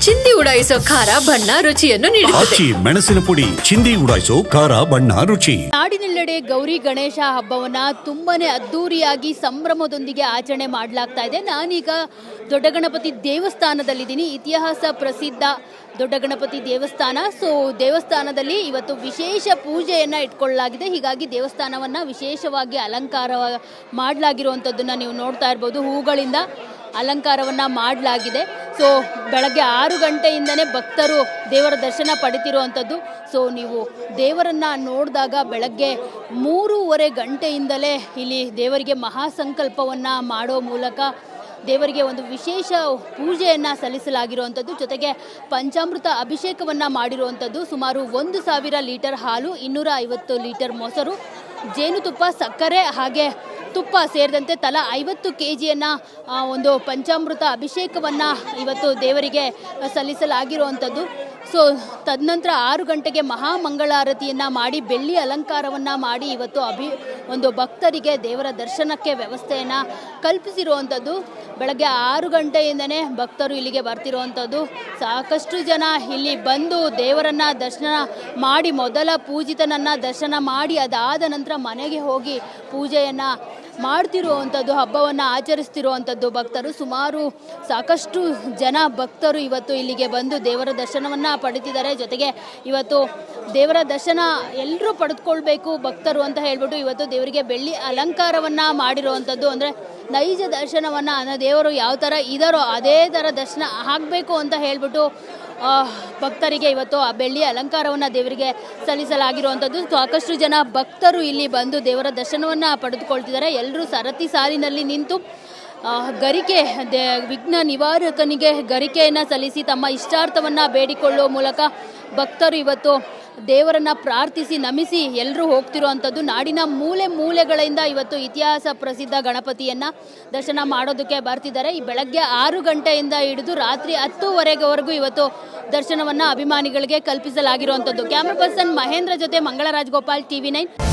ಚಿಂದಿ ಉಡಾಯಿಸೋ ಖಾರ ಬಣ್ಣ ರುಚಿಯನ್ನು ನೀಡುತ್ತದೆ. ಮೆಣಸಿನ ಪುಡಿ ಚಿಂದಿ ಉಡಾಯಿಸೋ ಖಾರ ಬಣ್ಣ ರುಚಿ. ನಾಡಿನೆಲ್ಲೆಡೆ ಗೌರಿ ಗಣೇಶ ಹಬ್ಬವನ್ನ ತುಂಬಾನೇ ಅದ್ದೂರಿಯಾಗಿ ಸಂಭ್ರಮದೊಂದಿಗೆ ಆಚರಣೆ ಮಾಡಲಾಗ್ತಾ ಇದೆ. ನಾನೀಗ ದೊಡ್ಡ ಗಣಪತಿ ದೇವಸ್ಥಾನದಲ್ಲಿದ್ದೀನಿ. ಇತಿಹಾಸ ಪ್ರಸಿದ್ಧ ದೊಡ್ಡ ಗಣಪತಿ ದೇವಸ್ಥಾನ. ದೇವಸ್ಥಾನದಲ್ಲಿ ಇವತ್ತು ವಿಶೇಷ ಪೂಜೆಯನ್ನ ಇಟ್ಕೊಳ್ಳಲಾಗಿದೆ. ಹೀಗಾಗಿ ದೇವಸ್ಥಾನವನ್ನ ವಿಶೇಷವಾಗಿ ಅಲಂಕಾರ ಮಾಡಲಾಗಿರುವಂಥದ್ದನ್ನ ನೀವು ನೋಡ್ತಾ ಇರ್ಬೋದು. ಹೂಗಳಿಂದ ಅಲಂಕಾರವನ್ನ ಮಾಡಲಾಗಿದೆ. ಬೆಳಗ್ಗೆ 6 ಗಂಟೆಯಿಂದನೇ ಭಕ್ತರು ದೇವರ ದರ್ಶನ ಪಡಿತಿರುವಂಥದ್ದು. ನೀವು ದೇವರನ್ನ ನೋಡಿದಾಗ ಬೆಳಗ್ಗೆ 3:30 ಗಂಟೆಯಿಂದಲೇ ಇಲ್ಲಿ ದೇವರಿಗೆ ಮಹಾಸಂಕಲ್ಪವನ್ನ ಮಾಡೋ ಮೂಲಕ ದೇವರಿಗೆ ಒಂದು ವಿಶೇಷ ಪೂಜೆಯನ್ನು ಸಲ್ಲಿಸಲಾಗಿರುವಂಥದ್ದು. ಜೊತೆಗೆ ಪಂಚಾಮೃತ ಅಭಿಷೇಕವನ್ನು ಮಾಡಿರುವಂಥದ್ದು. ಸುಮಾರು 1,000 ಲೀಟರ್ ಹಾಲು, 250 ಲೀಟರ್ ಮೊಸರು, ಜೇನುತುಪ್ಪ, ಸಕ್ಕರೆ ಹಾಗೆ ತುಪ್ಪ ಸೇರಿದಂತೆ ತಲಾ 50 kgಯನ್ನು ಒಂದು ಪಂಚಾಮೃತ ಅಭಿಷೇಕವನ್ನು ಇವತ್ತು ದೇವರಿಗೆ ಸಲ್ಲಿಸಲಾಗಿರುವಂಥದ್ದು. ತದನಂತರ 6 ಗಂಟೆಗೆ ಮಹಾಮಂಗಳಾರತಿಯನ್ನು ಮಾಡಿ ಬೆಳ್ಳಿ ಅಲಂಕಾರವನ್ನು ಮಾಡಿ ಇವತ್ತು ಒಂದು ಭಕ್ತರಿಗೆ ದೇವರ ದರ್ಶನಕ್ಕೆ ವ್ಯವಸ್ಥೆಯನ್ನು ಕಲ್ಪಿಸಿರುವಂಥದ್ದು. ಬೆಳಗ್ಗೆ 6 ಗಂಟೆಯಿಂದನೇ ಭಕ್ತರು ಇಲ್ಲಿಗೆ ಬರ್ತಿರುವಂಥದ್ದು. ಸಾಕಷ್ಟು ಜನ ಇಲ್ಲಿ ಬಂದು ದೇವರನ್ನು ದರ್ಶನ ಮಾಡಿ ಮೊದಲ ಪೂಜಿತನನ್ನು ದರ್ಶನ ಮಾಡಿ ಅದಾದ ನಂತರ ಮನೆಗೆ ಹೋಗಿ ಪೂಜೆಯನ್ನು ಮಾಡ್ತಿರುವಂಥದ್ದು, ಹಬ್ಬವನ್ನು ಆಚರಿಸ್ತಿರುವಂಥದ್ದು ಭಕ್ತರು. ಸುಮಾರು ಸಾಕಷ್ಟು ಜನ ಭಕ್ತರು ಇವತ್ತು ಇಲ್ಲಿಗೆ ಬಂದು ದೇವರ ದರ್ಶನವನ್ನು ಪಡಿತಿದ್ದಾರೆ. ಜೊತೆಗೆ ಇವತ್ತು ದೇವರ ದರ್ಶನ ಎಲ್ಲರೂ ಪಡೆದುಕೊಳ್ಬೇಕು ಭಕ್ತರು ಅಂತ ಹೇಳ್ಬಿಟ್ಟು ಇವತ್ತು ದೇವರಿಗೆ ಬೆಳ್ಳಿ ಅಲಂಕಾರವನ್ನು ಮಾಡಿರುವಂಥದ್ದು. ಅಂದರೆ ನೈಜ ದರ್ಶನವನ್ನು ದೇವರು ಯಾವ ಥರ ಇದ್ದಾರೋ ಅದೇ ಥರ ದರ್ಶನ ಆಗಬೇಕು ಅಂತ ಹೇಳ್ಬಿಟ್ಟು ಭಕ್ತರಿಗೆ ಇವತ್ತು ಆ ಬೆಳ್ಳಿ ಅಲಂಕಾರವನ್ನು ದೇವರಿಗೆ ಸಲ್ಲಿಸಲಾಗಿರುವಂಥದ್ದು. ಸಾಕಷ್ಟು ಜನ ಭಕ್ತರು ಇಲ್ಲಿ ಬಂದು ದೇವರ ದರ್ಶನವನ್ನು ಪಡೆದುಕೊಳ್ತಿದ್ದಾರೆ. ಎಲ್ಲರೂ ಸರತಿ ಸಾಲಿನಲ್ಲಿ ನಿಂತು ಗರಿಕೆ ವಿಘ್ನ ನಿವಾರಕನಿಗೆ ಗರಿಕೆಯನ್ನು ಸಲ್ಲಿಸಿ ತಮ್ಮ ಇಷ್ಟಾರ್ಥವನ್ನು ಬೇಡಿಕೊಳ್ಳುವ ಮೂಲಕ ಭಕ್ತರು ಇವತ್ತು ದೇವರನ್ನು ಪ್ರಾರ್ಥಿಸಿ ನಮಿಸಿ ಎಲ್ಲರೂ ಹೋಗ್ತಿರುವಂಥದ್ದು. ನಾಡಿನ ಮೂಲೆ ಮೂಲೆಗಳಿಂದ ಇವತ್ತು ಇತಿಹಾಸ ಪ್ರಸಿದ್ಧ ಗಣಪತಿಯನ್ನು ದರ್ಶನ ಮಾಡೋದಕ್ಕೆ ಬರ್ತಿದ್ದಾರೆ. ಈ ಬೆಳಗ್ಗೆ 6 ಗಂಟೆಯಿಂದ ಹಿಡಿದು ರಾತ್ರಿ 10:00ವರೆಗೂ ಇವತ್ತು ದರ್ಶನವನ್ನು ಅಭಿಮಾನಿಗಳಿಗೆ ಕಲ್ಪಿಸಲಾಗಿರುವಂಥದ್ದು. ಕ್ಯಾಮ್ರಾ ಪರ್ಸನ್ ಮಹೇಂದ್ರ ಜೊತೆ ಮಂಗಳರಾಜ್ ಗೋಪಾಲ್, TV9.